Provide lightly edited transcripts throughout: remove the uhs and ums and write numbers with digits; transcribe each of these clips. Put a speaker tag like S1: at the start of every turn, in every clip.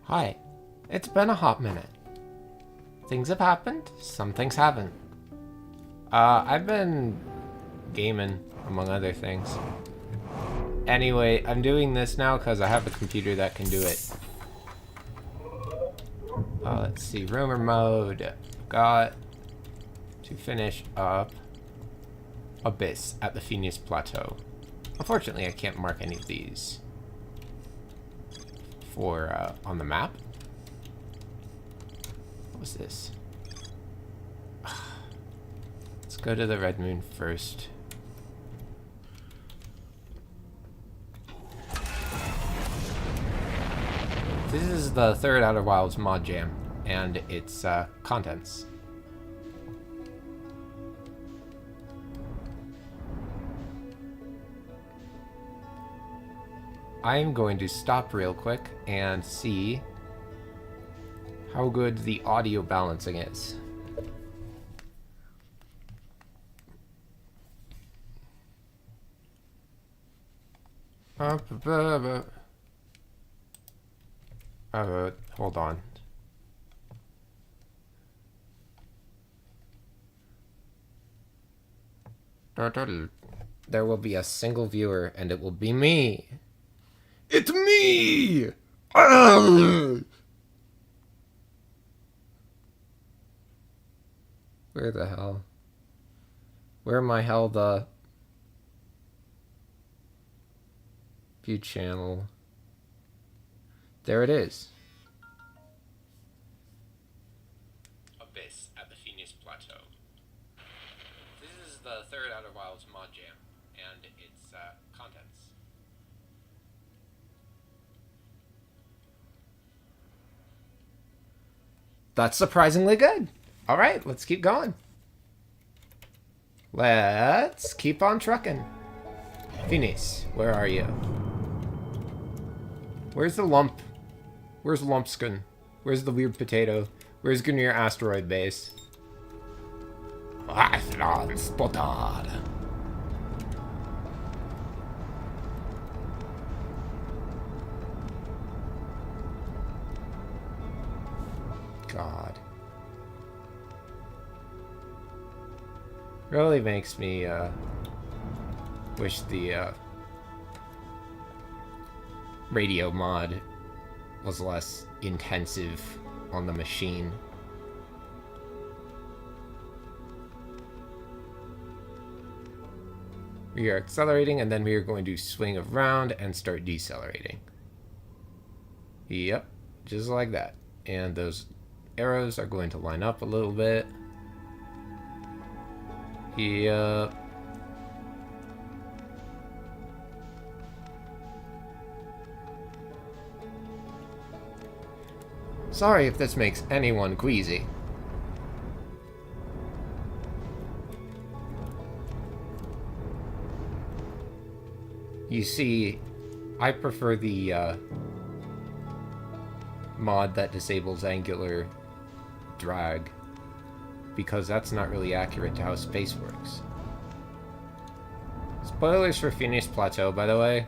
S1: Hi. It's been a hot minute. Things have happened, some things haven't. I've been gaming, among other things. Anyway, I'm doing this now because I have a computer that can do it. Let's see, rumor mode. Got to finish up Abyss at the Phoenix Plateau. Unfortunately, I can't mark any of these for on the map. What was this? Let's go to the Red Moon first. This is the third Outer Wilds mod jam and its contents. I'm going to stop real quick and see how good the audio balancing is. Hold on. There will be a single viewer, and it will be me. It's me! Where the hell? Where am I held the view channel? There it is. Abyss at the Phoenix Plateau. This is the third Outer Wilds mod jam and its contents. That's surprisingly good. All right, let's keep going. Let's keep on trucking. Phoenix, where are you? Where's the lump? Where's Lumpskin? Where's the weird potato? Where's Gunir asteroid base? Spotted. God. Really makes me wish the radio mod was less intensive on the machine. We are accelerating and then we are going to swing around and start decelerating. Yep, just like that. And those arrows are going to line up a little bit. Yep. Sorry if this makes anyone queasy. You see, I prefer the mod that disables angular drag, because that's not really accurate to how space works. Spoilers for Phoenix Plateau, by the way.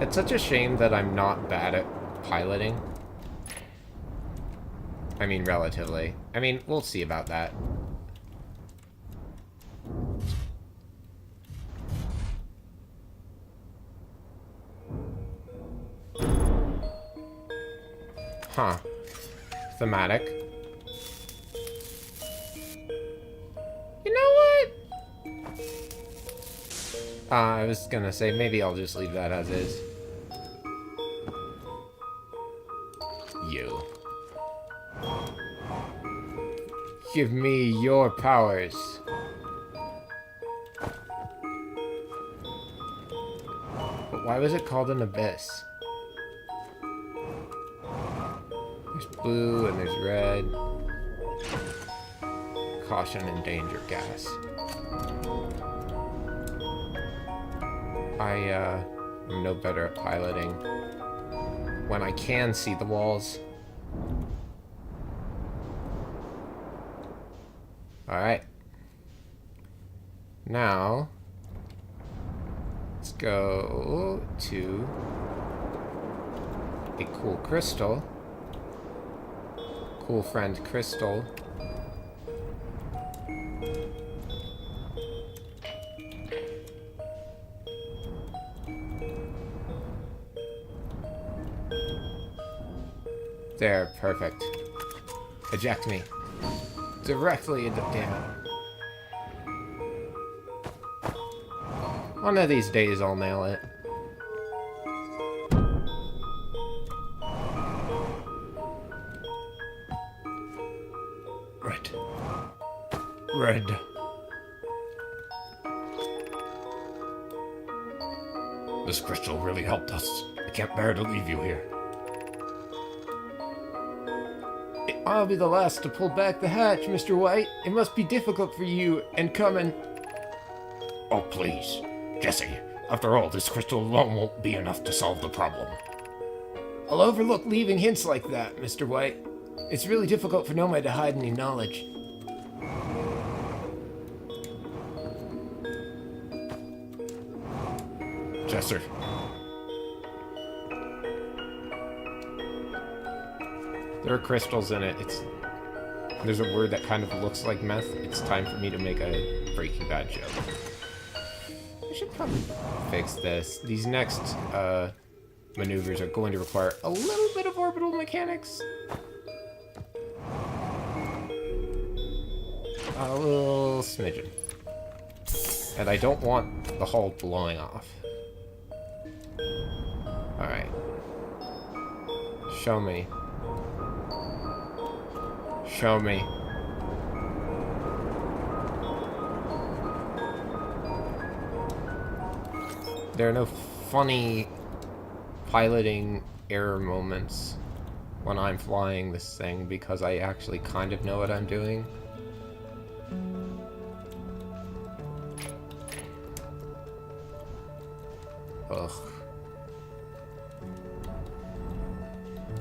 S1: It's such a shame that I'm not bad at piloting. I mean, relatively. I mean, we'll see about that. Huh. Thematic. You know what? I was gonna say, maybe I'll just leave that as is. You. Give me your powers. But why was it called an abyss? There's blue and there's red. Caution and danger gas. I'm no better at piloting when I can see the walls. Alright. Now, let's go to a cool crystal. Cool friend crystal. There, perfect. Eject me. Directly into... Damn. One of these days I'll nail it. Red. Red. This crystal really helped us. I can't bear to leave you here. I'll be the last to pull back the hatch, Mr. White. It must be difficult for you, and coming...
S2: Oh, please. Jesse, after all, this crystal alone won't be enough to solve the problem.
S1: I'll overlook leaving hints like that, Mr. White. It's really difficult for Nomad to hide any knowledge.
S2: Jesse.
S1: There are crystals in it. There's a word that kind of looks like meth. It's time for me to make a Breaking Bad joke. I should probably fix this. These next maneuvers are going to require a little bit of orbital mechanics. A little smidgen. And I don't want the hull blowing off. Alright. Show me. Show me. There are no funny piloting error moments when I'm flying this thing because I actually kind of know what I'm doing. Ugh.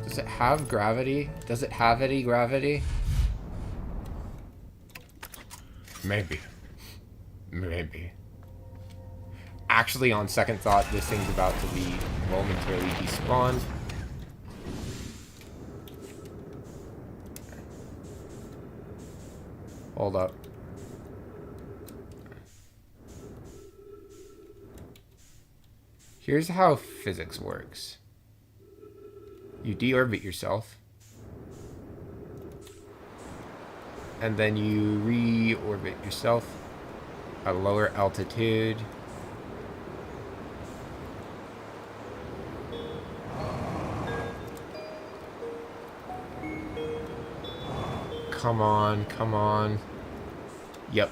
S1: Does it have gravity? Does it have any gravity?
S2: Maybe. Maybe.
S1: Actually, on second thought, this thing's about to be momentarily despawned. Hold up. Here's how physics works. You deorbit yourself. And then you re-orbit yourself at a lower altitude. Come on, come on. Yep.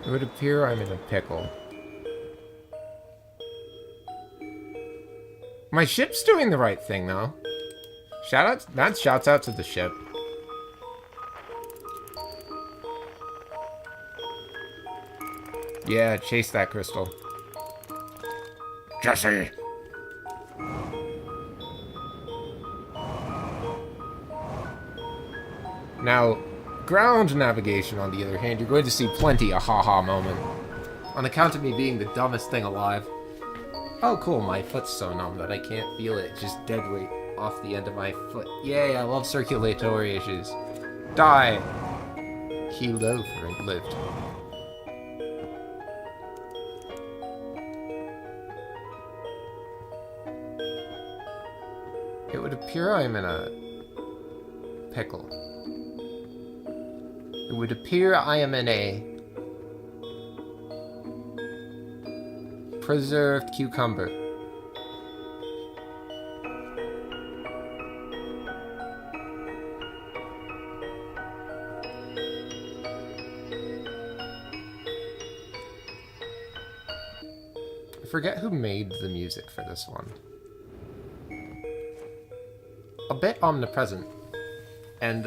S1: It would appear I'm in a pickle. My ship's doing the right thing, though. Shouts out to the ship. Yeah, chase that crystal. Now, ground navigation, on the other hand, you're going to see plenty of haha moment. On account of me being the dumbest thing alive. Oh, cool, my foot's so numb that I can't feel it. Just dead weight off the end of my foot. Yay, I love circulatory issues. Die! Healed over and lived. It would appear I'm in a pickle. It would appear I am in a preserved cucumber. I forget who made the music for this one. A bit omnipresent. And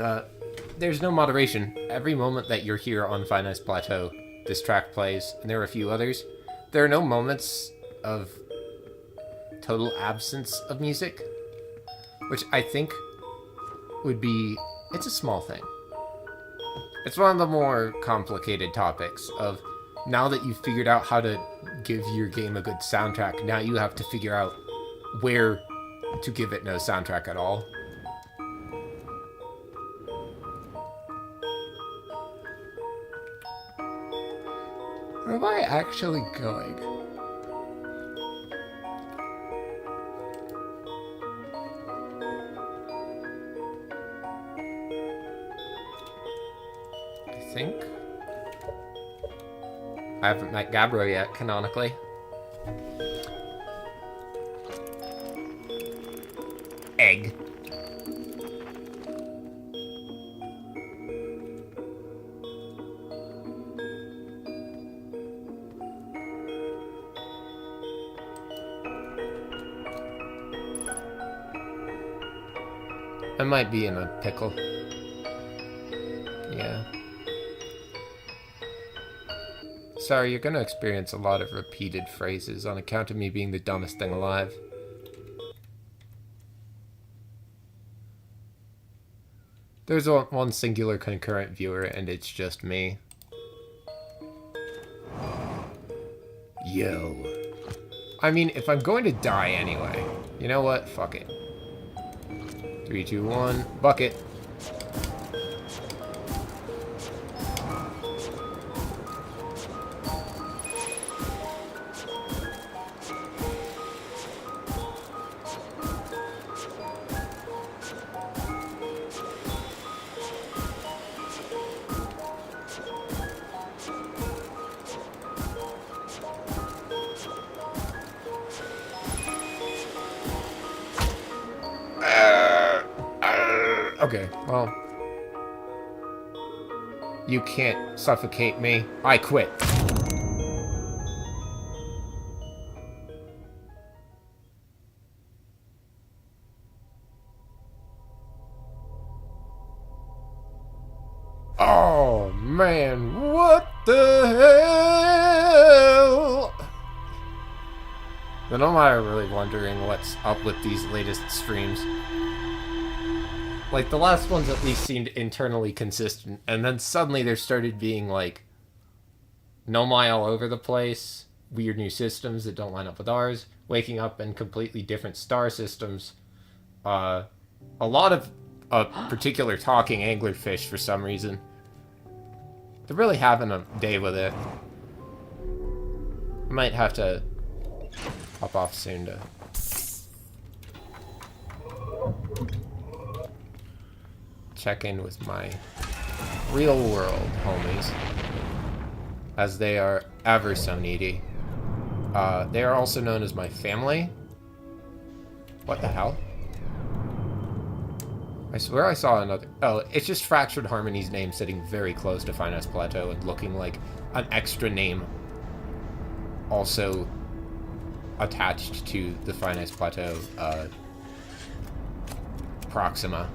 S1: there's no moderation. Every moment that you're here on Fine Ice Plateau, this track plays, and there are a few others. There are no moments of total absence of music, which I think would be... It's a small thing. It's one of the more complicated topics of, now that you've figured out how to give your game a good soundtrack, now you have to figure out where to give it no soundtrack at all. Where am I actually going? I think I haven't met Gabbro yet, canonically. Egg. I might be in a pickle. Yeah. Sorry, you're gonna experience a lot of repeated phrases on account of me being the dumbest thing alive. There's one singular concurrent viewer, and it's just me. Yo. I mean, if I'm going to die anyway, you know what? Fuck it. 3, 2, 1, bucket. Okay, well, you can't suffocate me. I quit. Oh, man, what the hell? Then I'm not really wondering what's up with these latest streams. Like, the last ones at least seemed internally consistent, and then suddenly there started being, like, Nomai all over the place, weird new systems that don't line up with ours, waking up in completely different star systems, a lot of a particular talking anglerfish for some reason. They're really having a day with it. I might have to hop off soon to... check in with my real world homies, as they are ever so needy. They are also known as my family. What the hell? I swear I saw another... Oh, it's just Fractured Harmony's name sitting very close to Fine Ice Plateau and looking like an extra name also attached to the Fine Ice Plateau Proxima.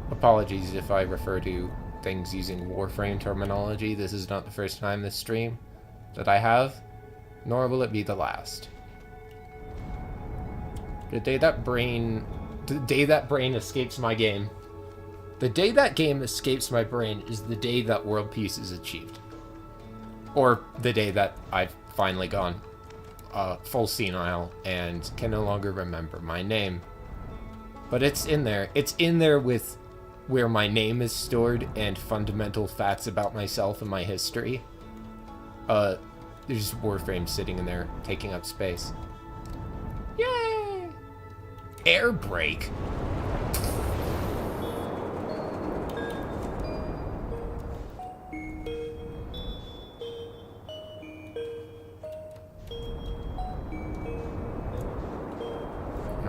S1: Apologies if I refer to things using Warframe terminology. This is not the first time this stream that I have, nor will it be the last. The day that brain escapes my game. The day that game escapes my brain is the day that world peace is achieved. Or the day that I've finally gone full senile and can no longer remember my name. But it's in there. It's in there with where my name is stored and fundamental facts about myself and my history. There's Warframe sitting in there, taking up space. Yay! Air brake.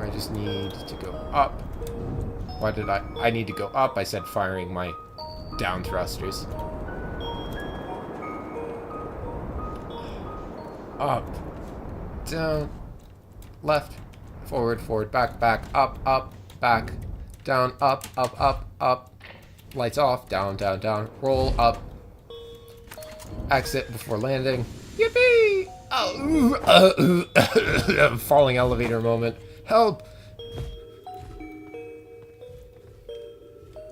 S1: I just need to go up. Why did I need to go up? I said firing my down thrusters. Up. Down. Left. Forward, forward, back, back, up, up, back. Down, up, up, up, up. Lights off, down, down, down. Roll up. Exit before landing. Yippee! Oh, falling elevator moment. Help!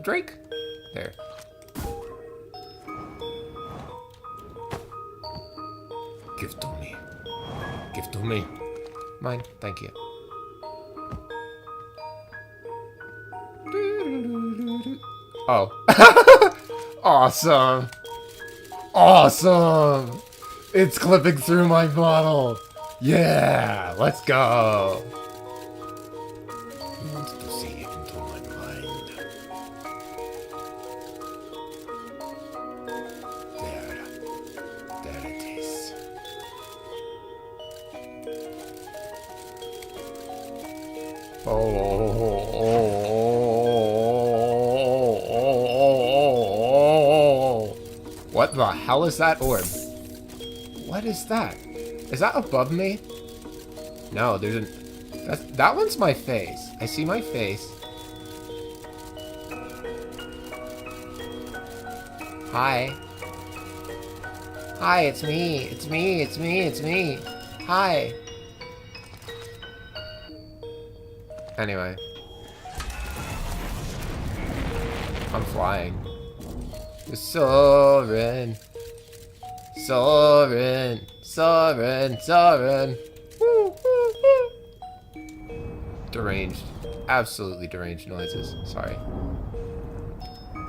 S1: Drake? There.
S2: Give to me. Give to me.
S1: Mine, thank you. Oh. Awesome! Awesome! It's clipping through my model! Yeah! Let's go!
S2: He wants to see into my mind. There it is.
S1: What the hell is that orb? What is that? Is that above me? No, there's an... That one's my face. I see my face. Hi. Hi, it's me. It's me. It's me. It's me. Hi. Anyway. I'm flying. Soaring. Soaring. Soaring. Soaring. Woo, woo, woo. Deranged. Absolutely deranged noises. Sorry.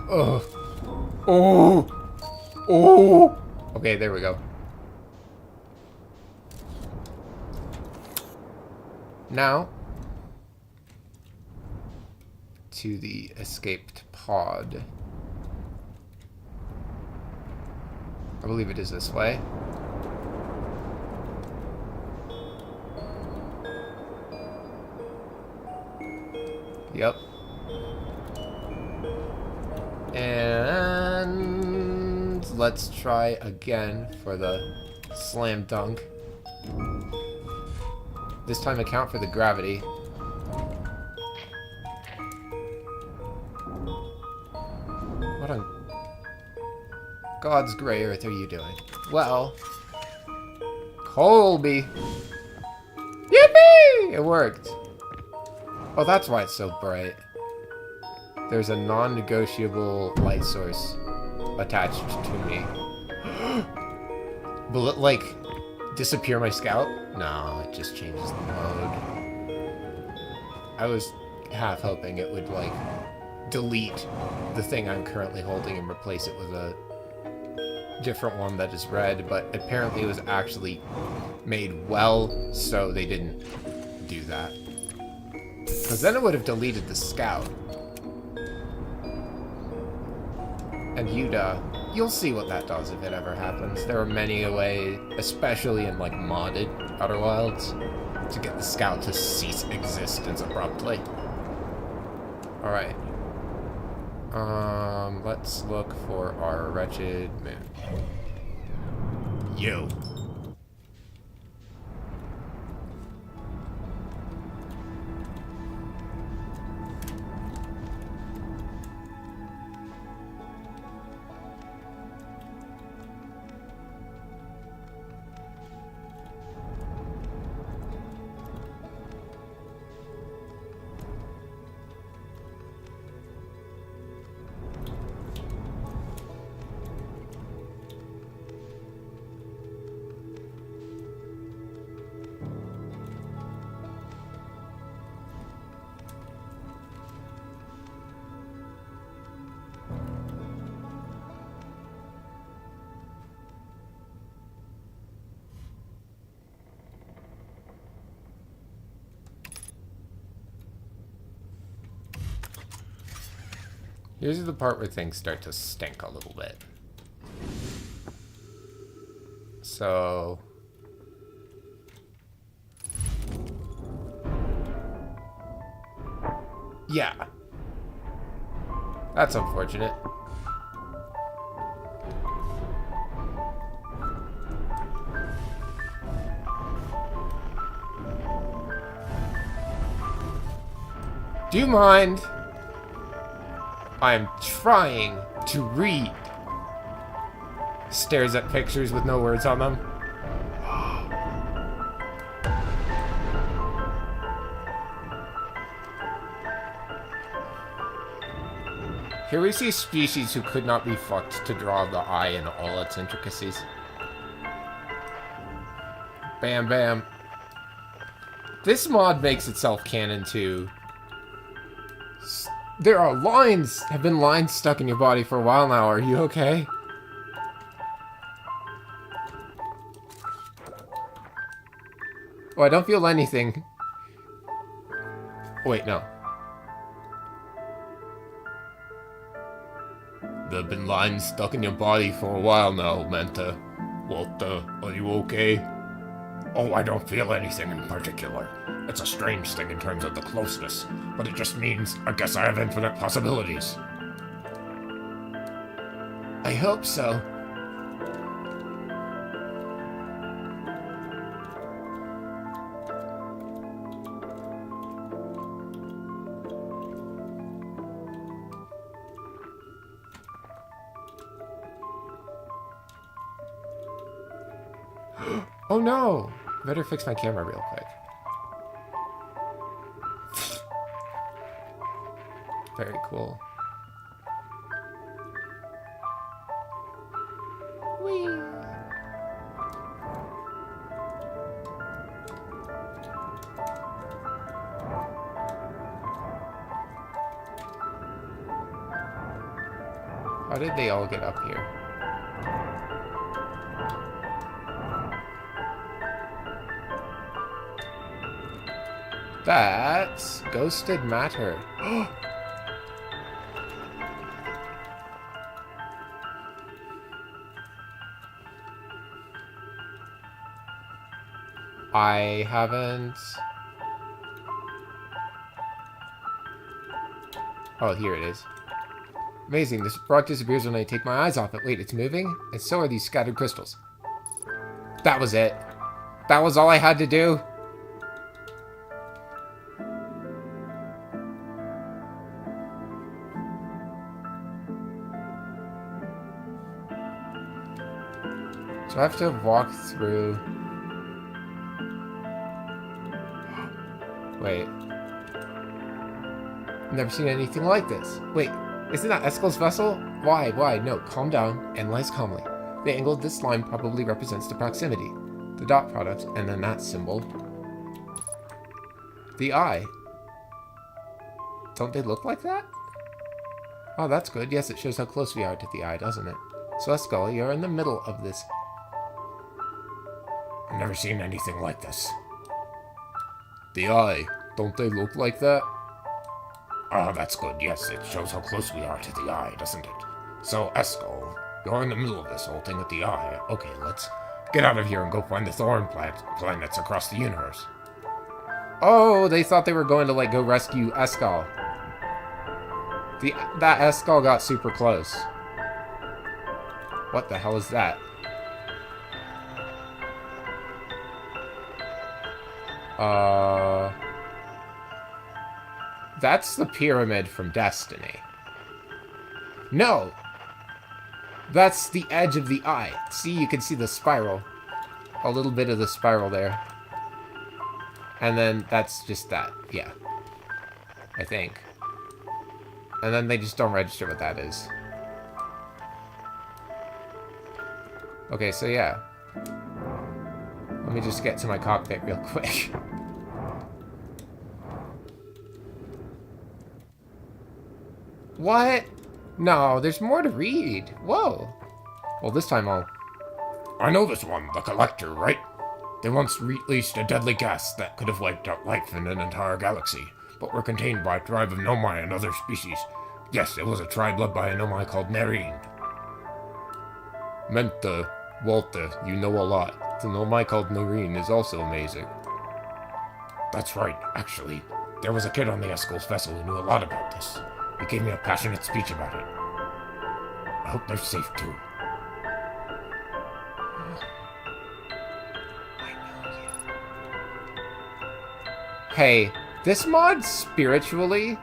S1: Oh. Oh. Oh. Okay, there we go. Now, to the escaped pod. I believe it is this way. Yep. And let's try again for the slam dunk. This time account for the gravity. What on God's gray earth are you doing? Well, Colby. Yippee! It worked. Oh, that's why it's so bright. There's a non-negotiable light source attached to me. Will it, like, disappear my scout? No, it just changes the mode. I was half hoping it would, like, delete the thing I'm currently holding and replace it with a different one that is red, but apparently it was actually made well, so they didn't do that. Because then it would have deleted the scout. And you'll see what that does if it ever happens. There are many ways, especially in, like, modded Outer Wilds, to get the scout to cease existence abruptly. Alright. Let's look for our wretched moon.
S2: You.
S1: Here's the part where things start to stink a little bit. So... yeah. That's unfortunate. Do you mind? I'm trying to read. Stares at pictures with no words on them. Here we see species who could not be fucked to draw the eye in all its intricacies. Bam, bam. This mod makes itself canon too. There are lines, have been lines stuck in your body for a while now. Are you okay? Oh, I don't feel anything. Wait, no. There have been lines stuck in your body for a while now, Manta. Walter, are you okay?
S2: Oh, I don't feel anything in particular. It's a strange thing in terms of the closeness, but it just means I guess I have infinite possibilities.
S1: I hope so. Oh no! Better fix my camera real quick. Very cool. Whee! How did they all get up here? That's ghosted matter. I haven't... oh, here it is. Amazing, this rock disappears when I take my eyes off it. Wait, it's moving? And so are these scattered crystals. That was it. That was all I had to do. So I have to walk through... wait. I've never seen anything like this. Wait, isn't that Eskel's vessel? Why? Why? No, calm down. Analyze calmly. The angle of this line probably represents the proximity, the dot product, and then that symbol. The eye. Don't they look like that? Oh, that's good. Yes, it shows how close we are to the eye, doesn't it? So, Eskel, you're in the middle of this.
S2: I've never seen anything like this.
S1: The eye. Don't they look like that?
S2: Oh, that's good. Yes, it shows how close we are to the eye, doesn't it? So, Eskel, you're in the middle of this whole thing with the eye. Okay, let's get out of here and go find the thorn planets across the universe.
S1: Oh, they thought they were going to, like, go rescue Eskel. That Eskel got super close. What the hell is that? That's the pyramid from Destiny. No! That's the edge of the eye. See, you can see the spiral. A little bit of the spiral there. And then that's just that. Yeah. I think. And then they just don't register what that is. Okay, so yeah. Let me just get to my cockpit real quick. What? No, there's more to read. Whoa. Well, this time
S2: I know this one, the Collector, right? They once released a deadly gas that could have wiped out life in an entire galaxy, but were contained by a tribe of Nomai and other species. Yes, it was a tribe led by a nomai called Nerine.
S1: Menta, Walter, you know a lot. The nomai called Noreen is also amazing.
S2: That's right, actually. There was a kid on the Eskul's vessel who knew a lot about this. He gave me a passionate speech about it. I hope they're safe, too.
S1: Hey, this mod spiritually,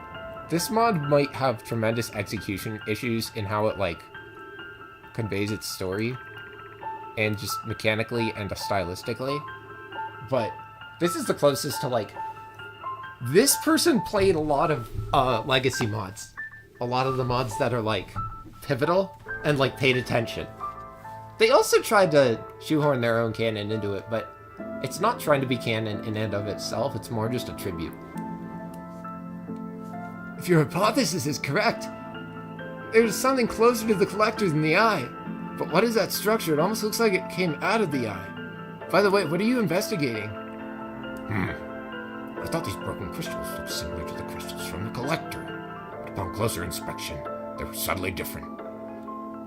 S1: this mod might have tremendous execution issues in how it, like, conveys its story. And just mechanically and stylistically. But this is the closest to, like... This person played a lot of legacy mods. A lot of the mods that are, like, pivotal and, like, paid attention. They also tried to shoehorn their own canon into it, but it's not trying to be canon in and of itself. It's more just a tribute. If your hypothesis is correct, there's something closer to the collector than the eye. But what is that structure? It almost looks like it came out of the eye. By the way, what are you investigating?
S2: I thought these broken crystals looked similar to the crystals from the collector. But upon closer inspection, they were subtly different.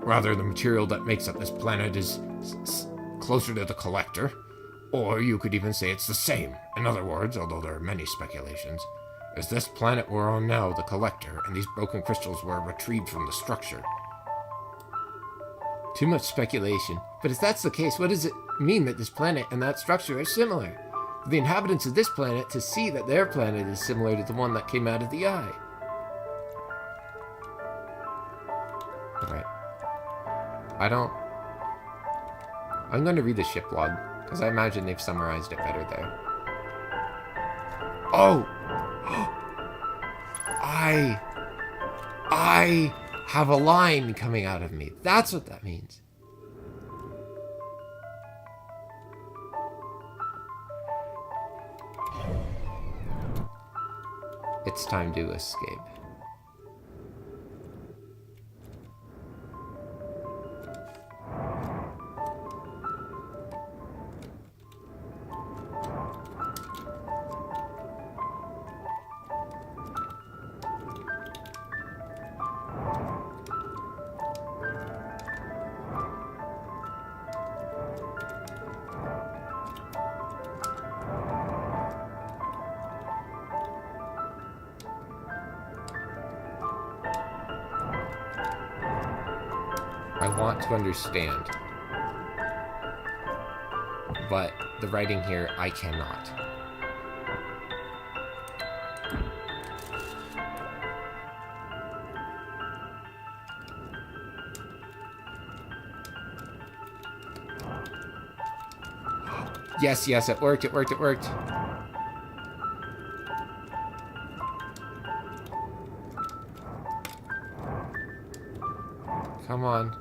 S2: Rather, the material that makes up this planet is closer to the collector, or you could even say it's the same. In other words, although there are many speculations, is this planet we're on now the collector, and these broken crystals were retrieved from the structure?
S1: Too much speculation. But if that's the case, what does it mean that this planet and that structure are similar? For the inhabitants of this planet to see that their planet is similar to the one that came out of the eye. Alright. I'm going to read the ship log, because I imagine they've summarized it better there. Oh! I have a line coming out of me. That's what that means. It's time to escape. I want to understand, but the writing here, I cannot. Yes, it worked. Come on.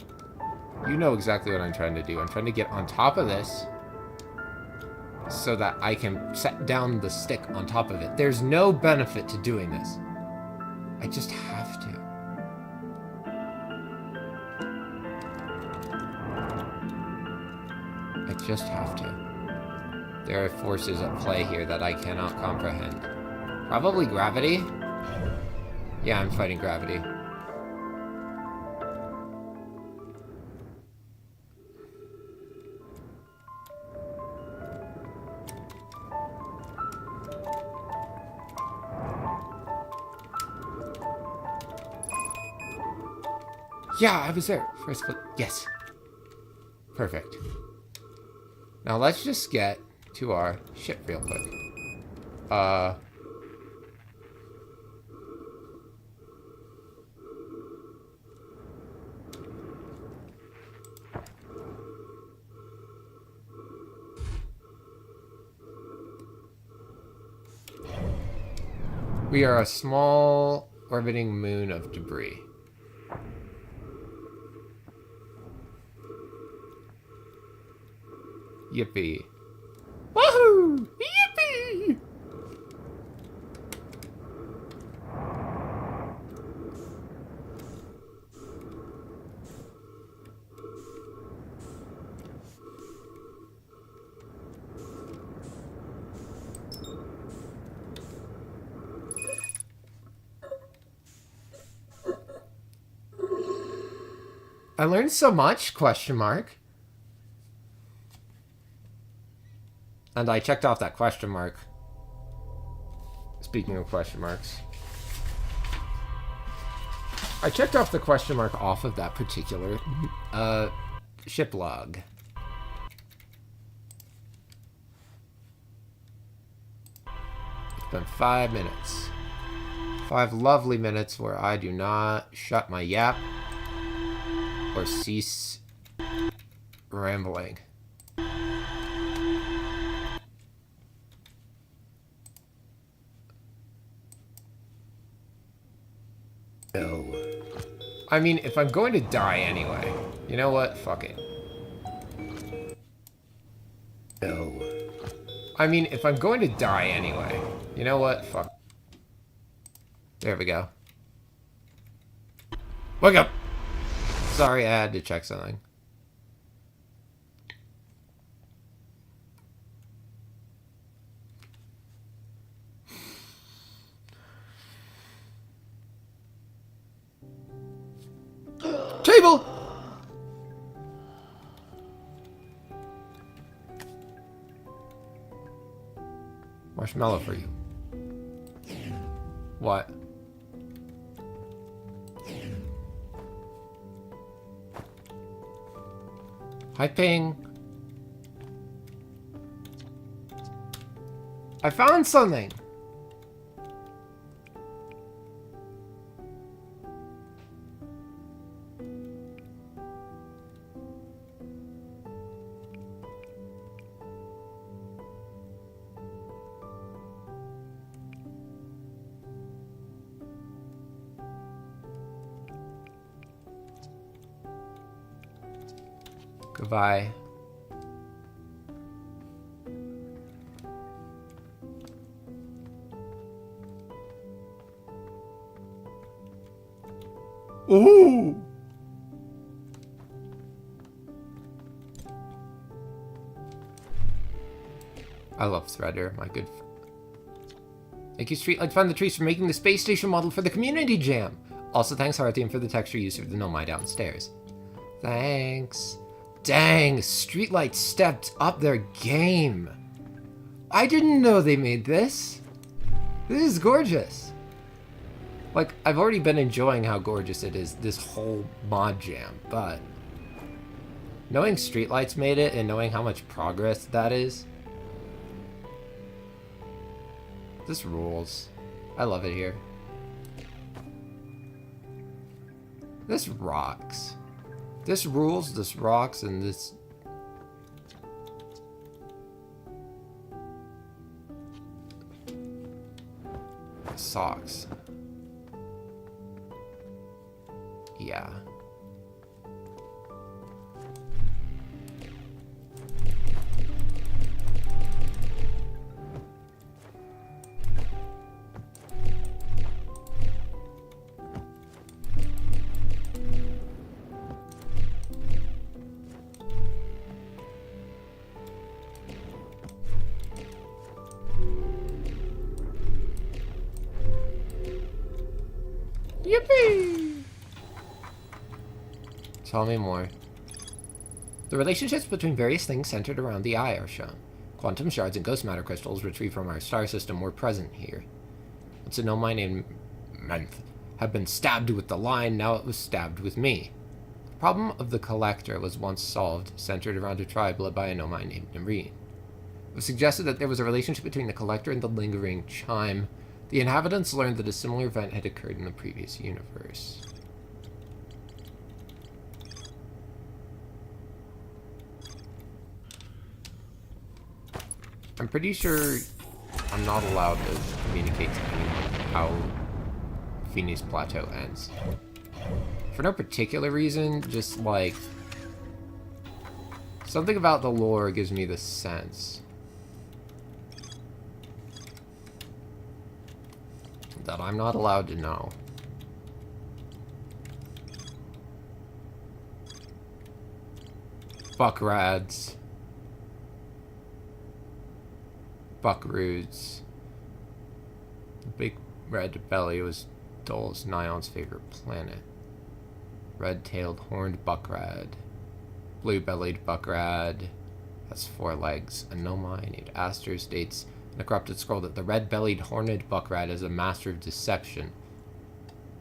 S1: You know exactly what I'm trying to do. I'm trying to get on top of this so that I can set down the stick on top of it. There's no benefit to doing this. I just have to. I just have to. There are forces at play here that I cannot comprehend. Probably gravity? Yeah, I'm fighting gravity. Yeah, I was there. First foot. Yes. Perfect. Now let's just get to our ship real quick. We are a small orbiting moon of debris. Yippee. Woohoo! Yippee! I learned so much, question mark. And I checked off that question mark. Speaking of question marks. I checked off the question mark off of that particular ship log. It's been 5 minutes. 5 lovely minutes where I do not shut my yap or cease rambling. No. I mean, if I'm going to die anyway, you know what? Fuck it. No. I mean, if I'm going to die anyway, you know what? Fuck. There we go. Wake up! Sorry, I had to check something. Table! Marshmallow for you. What? Hi, Ping. I found something. Goodbye. Ooh! I love Threader, my good. Thank you, Streetlight Fund the Trees, for making the space station model for the Community Jam. Also, thanks, Hearthian, for the texture use of the Nomai downstairs. Thanks. Dang, Streetlight stepped up their game. I didn't know they made this. This is gorgeous. Like, I've already been enjoying how gorgeous it is, this whole mod jam, but knowing Streetlight's made it and knowing how much progress that is, this rules. I love it here. This rocks. This rules, this rocks, and this... socks. Yeah. Yippee! Tell me more. The relationships between various things centered around the eye are shown. Quantum shards and ghost matter crystals retrieved from our star system were present here. Once a Nomai named Menth had been stabbed with the line, now it was stabbed with me. The problem of the Collector was once solved, centered around a tribe led by a Nomai named Nareen. It was suggested that there was a relationship between the Collector and the lingering chime. The inhabitants learned that a similar event had occurred in the previous universe. I'm pretty sure I'm not allowed to communicate to anyone how Phoenix Plateau ends. For no particular reason, just like... something about the lore gives me the sense that I'm not allowed to know. Buckrads. Buckaroots. The big red belly was Dul's Nion's favorite planet. Red-tailed horned buckrat. Blue-bellied buckrat. Has 4 legs. A nomai named Aster states in a corrupted scroll that the red-bellied horned buckrat is a master of deception.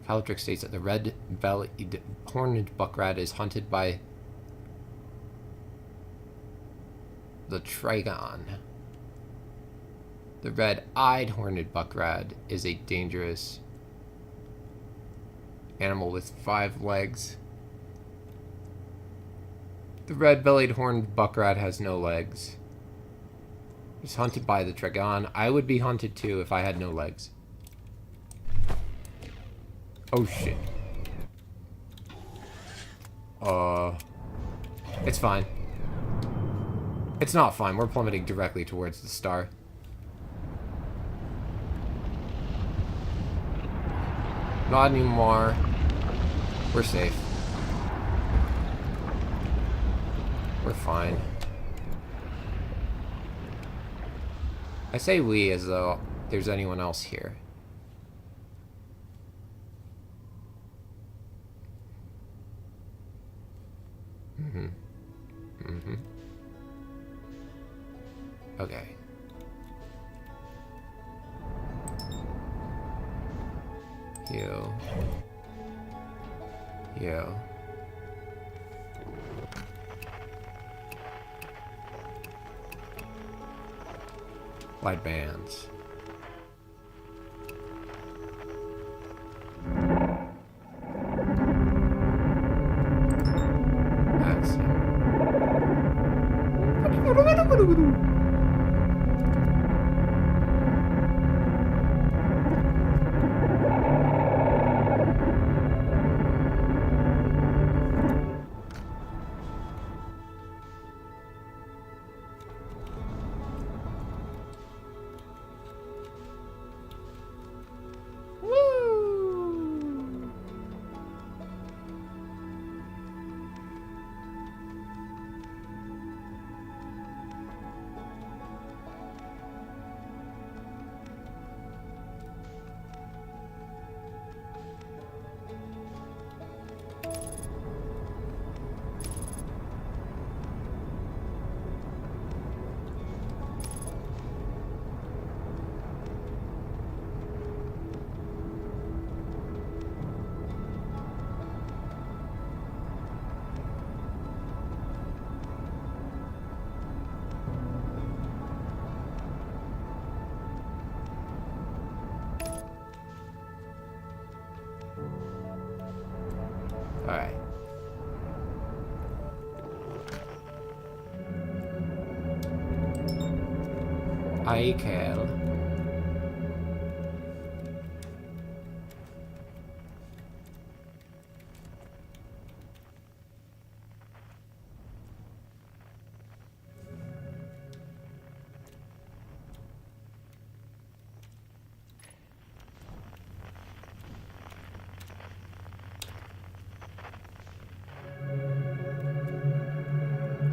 S1: Caltrick states that the red-bellied horned buckrat is hunted by the Trigon. The red-eyed horned buckrat is a dangerous animal with 5 legs. The red-bellied horned buckrat has no legs. It's hunted by the Trigon. I would be hunted too if I had no legs. Oh shit. It's fine. It's not fine. We're plummeting directly towards the star. Not anymore. We're safe. We're fine. I say we as though there's anyone else here. Okay. You. Light bands. Alright. I can.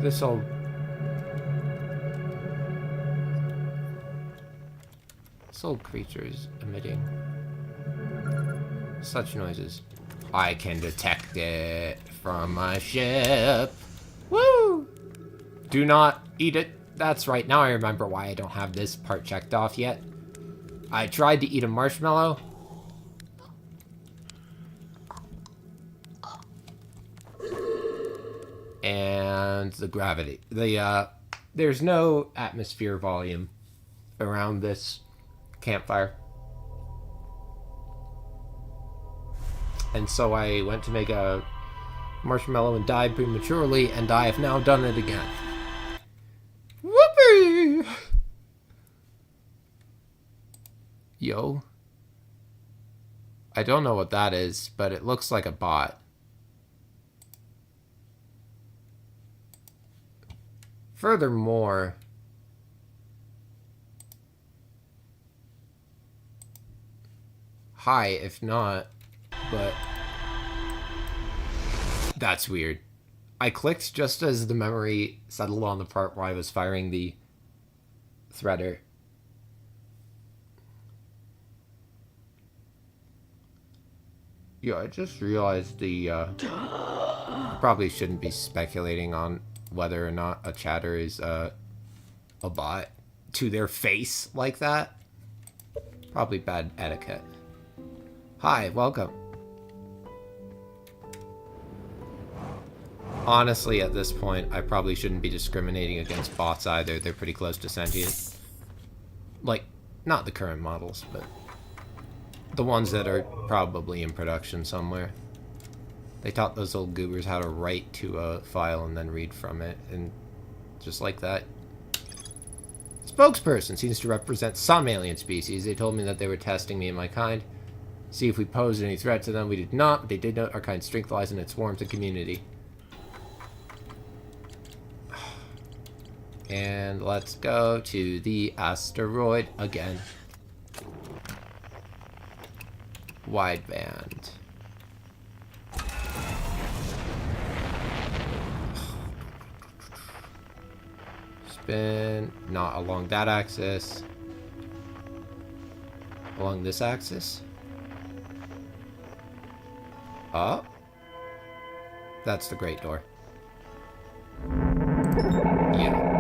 S1: This old creature is emitting such noises. I can detect it from my ship. Woo! Do not eat it. That's right. Now I remember why I don't have this part checked off yet. I tried to eat a marshmallow. And the gravity. There's no atmosphere volume around this campfire. And so I went to make a marshmallow and died prematurely, and I have now done it again. Whoopee! Yo. I don't know what that is, but it looks like a bot. Furthermore, hi, if not, but that's weird. I clicked just as the memory settled on the part where I was firing the threader. Yeah, I just realized the, probably shouldn't be speculating on whether or not a chatter is, a bot to their face like that. Probably bad etiquette. Hi, welcome. Honestly, at this point, I probably shouldn't be discriminating against bots either. They're pretty close to sentient. Like, not the current models, but the ones that are probably in production somewhere. They taught those old goobers how to write to a file and then read from it, and just like that. Spokesperson seems to represent some alien species. They told me that they were testing me and my kind. See if we posed any threat to them. We did not, but they did note our kind's strength lies in its warmth and community. And let's go to the asteroid again. Wideband. Spin, not along that axis. Along this axis. Up. That's the Great Door. Yeah.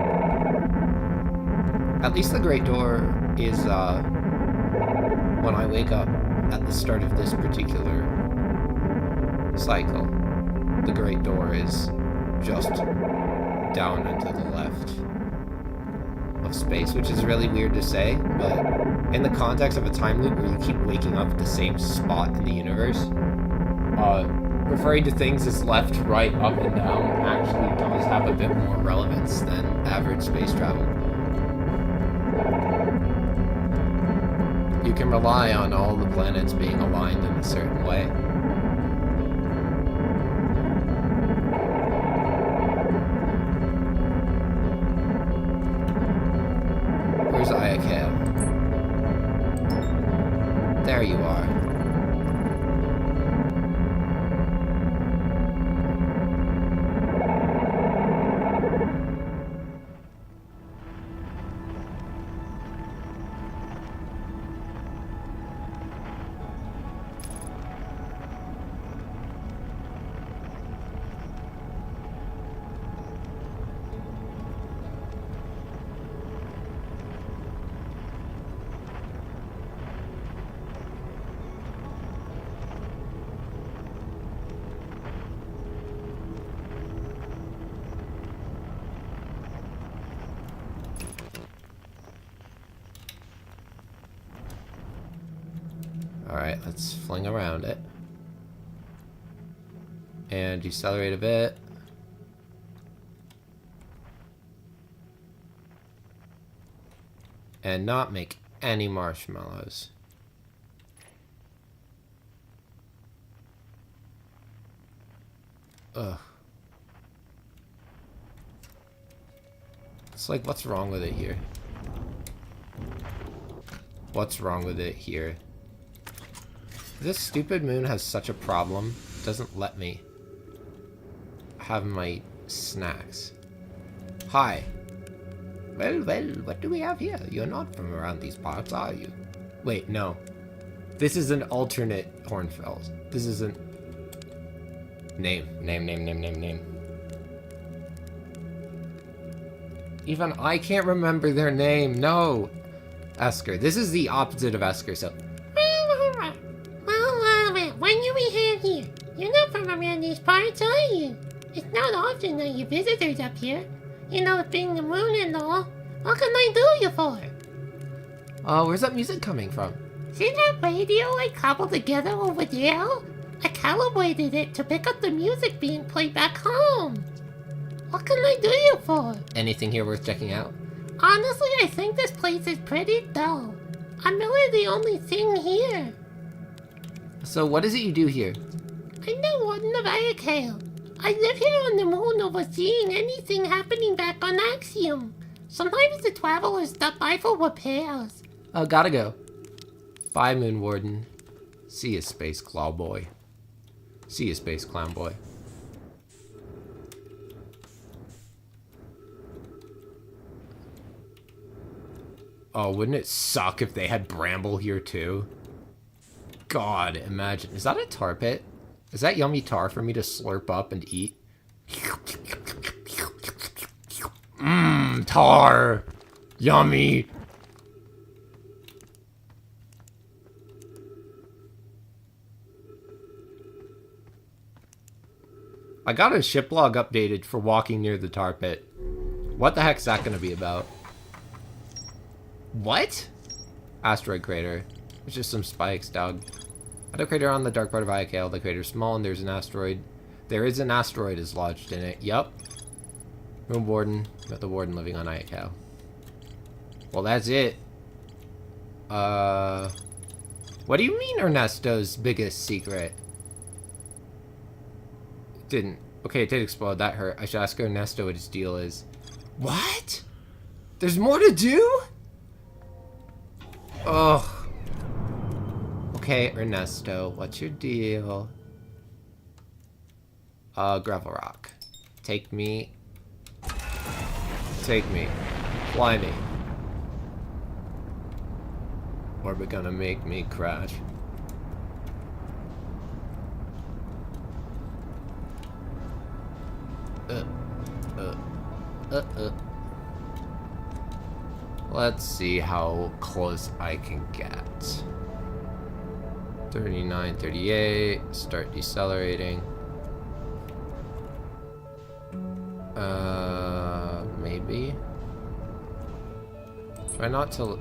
S1: At least the Great Door is, when I wake up at the start of this particular cycle, the Great Door is just down and to the left of space, which is really weird to say, but in the context of a time loop where you keep waking up at the same spot in the universe, referring to things as left, right, up, and down actually does have a bit more relevance than average space travel. You can rely on all the planets being aligned in a certain way. Where's Ayakale? There you are. Alright, let's fling around it. And decelerate a bit. And not make any marshmallows. Ugh. It's like, what's wrong with it here? What's wrong with it here? This stupid moon has such a problem. It doesn't let me have my snacks. Hi. Well, what do we have here? You're not from around these parts, are you? Wait, no. This is an alternate Hornfels. This isn't... Name. Even I can't remember their name. No. Esker. This is the opposite of Esker, so...
S3: When you were here, you're not from around these parts, are you? It's not often that you visitors up here. You know, being the moon and all. What can I do you for?
S1: Where's that music coming from?
S3: See that radio I cobbled together over there? I calibrated it to pick up the music being played back home. What can I do you for?
S1: Anything here worth checking out?
S3: Honestly, I think this place is pretty dull. I'm really the only thing here.
S1: So what is it you do here?
S3: I'm the warden of Ayakale. I live here on the moon overseeing anything happening back on Axiom. Sometimes the travelers stop by for repairs.
S1: Oh, gotta go. Bye, Moon Warden. See ya, Space Claw Boy. See ya, Space Clown Boy. Oh, wouldn't it suck if they had Bramble here too? God, imagine. Is that a tar pit? Is that yummy tar for me to slurp up and eat? Mmm, tar. Yummy. I got a ship log updated for walking near the tar pit. What the heck's that gonna be about? What? Asteroid crater. It's just some spikes, dog. Another crater on the dark part of Iacale. The crater's small and there's an asteroid. There is an asteroid is lodged in it. Yup. Room warden. Got the warden living on Iacale. Well, that's it. What do you mean Ernesto's biggest secret? Didn't. Okay, it did explode. That hurt. I should ask Ernesto what his deal is. What? There's more to do? Ugh. Okay, Ernesto, what's your deal? Gravel rock. Take me. Take me. Fly me. Or we're gonna make me crash. Let's see how close I can get. 39, 38. Start decelerating. Maybe. Try not to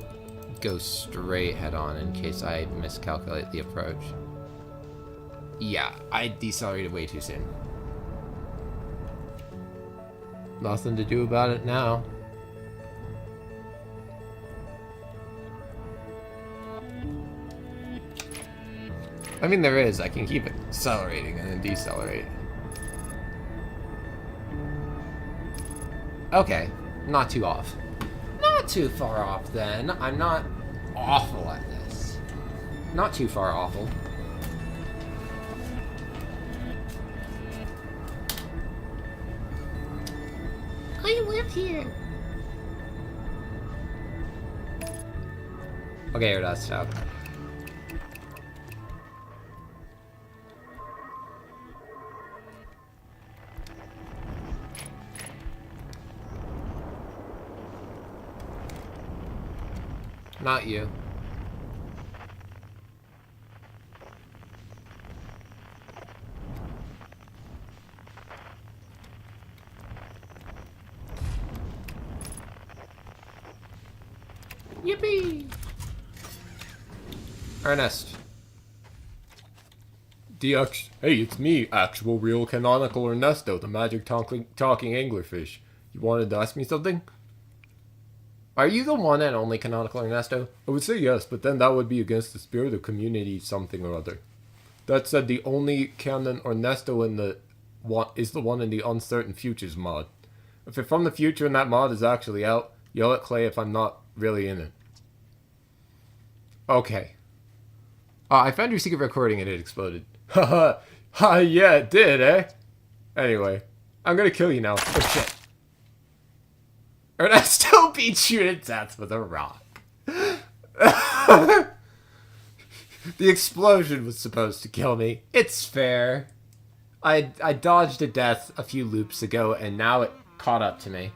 S1: go straight head on in case I miscalculate the approach. Yeah, I decelerated way too soon. Nothing to do about it now. I mean, there is. I can keep accelerating and then decelerate. Okay, not too off. Not too far off, then. I'm not awful at this. Not too far awful.
S3: I live here.
S1: Okay, that's out. Not you.
S3: Yippee!
S1: Ernest. Hey, it's me, actual real canonical Ernesto, the magic talking anglerfish. You wanted to ask me something? Are you the one and only canonical Ernesto? I would say yes, but then that would be against the spirit of community something or other. That said, the only canon Ernesto is the one in the Uncertain Futures mod. If you're from the future and that mod is actually out, yell at Clay if I'm not really in it. Okay. I found your secret recording and it exploded. Haha. Ha, yeah, it did, eh? Anyway, I'm gonna kill you now. Oh, shit. Ernesto beats you to death with a rock. The explosion was supposed to kill me. It's fair. I dodged a death a few loops ago, and now it caught up to me.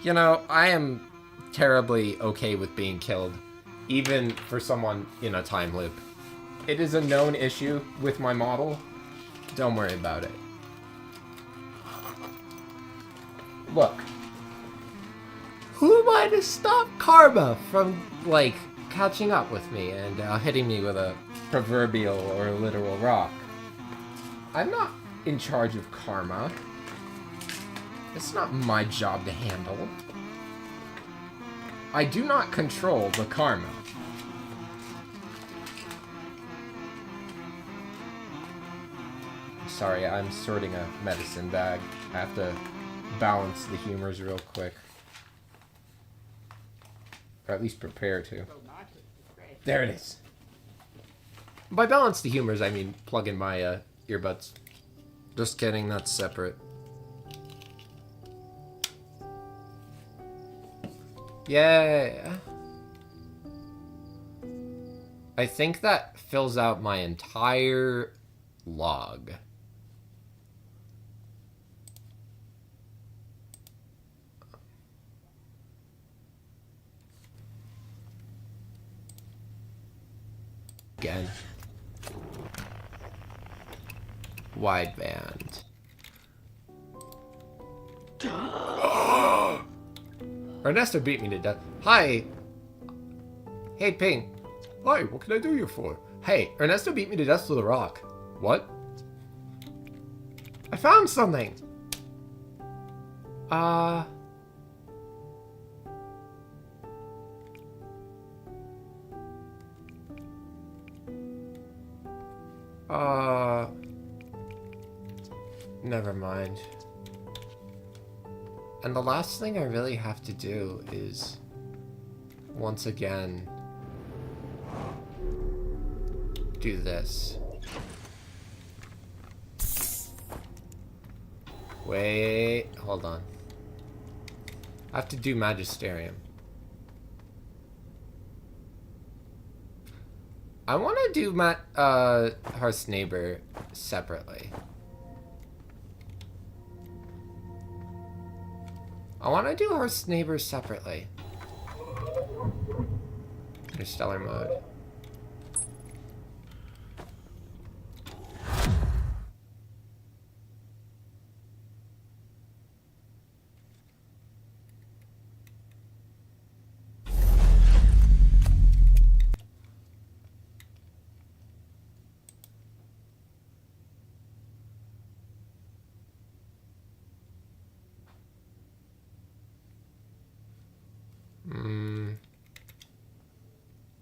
S1: You know, I am terribly okay with being killed, even for someone in a time loop. It is a known issue with my model. Don't worry about it. Look. Who am I to stop karma from, like, catching up with me and hitting me with a proverbial or literal rock? I'm not in charge of karma. It's not my job to handle. I do not control the karma. Sorry, I'm sorting a medicine bag. I have to balance the humors real quick. Or at least prepare to. There it is. By balance the humors, I mean plug in my earbuds. Just kidding, that's separate. Yeah. I think that fills out my entire log. Again. Wideband. Ernesto beat me to death. Hi. Hey, Ping. Hi, what can I do you for? Hey, Ernesto beat me to death with a rock. What? I found something. Never mind. And the last thing I really have to do is, once again, do this. Wait, hold on. I have to do Magisterium. I want to do Hearth's Neighbor separately. I want to do Hearth's Neighbor separately. Interstellar mode.